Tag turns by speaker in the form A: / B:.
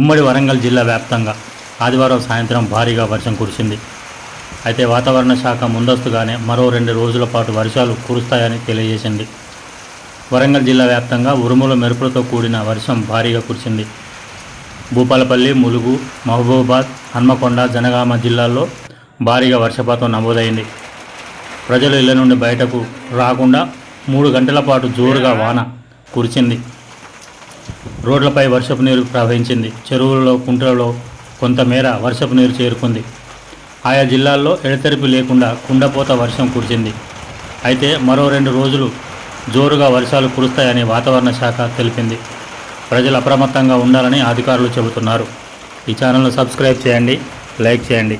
A: ఉమ్మడి వరంగల్ జిల్లా వ్యాప్తంగా ఆదివారం సాయంత్రం భారీగా వర్షం కురిసింది. అయితే వాతావరణ శాఖ ముందస్తుగానే మరో 2 రోజుల పాటు వర్షాలు కురుస్తాయని తెలియజేసింది. వరంగల్ జిల్లా వ్యాప్తంగా ఉరుముల మెరుపులతో కూడిన వర్షం భారీగా కురిసింది. భూపాలపల్లి, ములుగు, మహబూబాబాద్, హన్మకొండ, జనగామ జిల్లాల్లో భారీగా వర్షపాతం నమోదైంది. ప్రజలు ఇళ్ల నుండి బయటకు రాకుండా 3 గంటల పాటు జోరుగా వాన కురిసింది. రోడ్లపై వర్షపు నీరు ప్రవహించింది. చెరువులలో, కుంటలలో కొంతమేర వర్షపు నీరు చేరుకుంది. ఆయా జిల్లాల్లో ఎడతెరిపి లేకుండా కుండపోత వర్షం కురిసింది. అయితే మరో 2 రోజులు జోరుగా వర్షాలు కురుస్తాయని వాతావరణ శాఖ తెలిపింది. ప్రజలు అప్రమత్తంగా ఉండాలని అధికారులు చెబుతున్నారు. ఈ ఛానల్ను సబ్స్క్రైబ్ చేయండి, లైక్ చేయండి.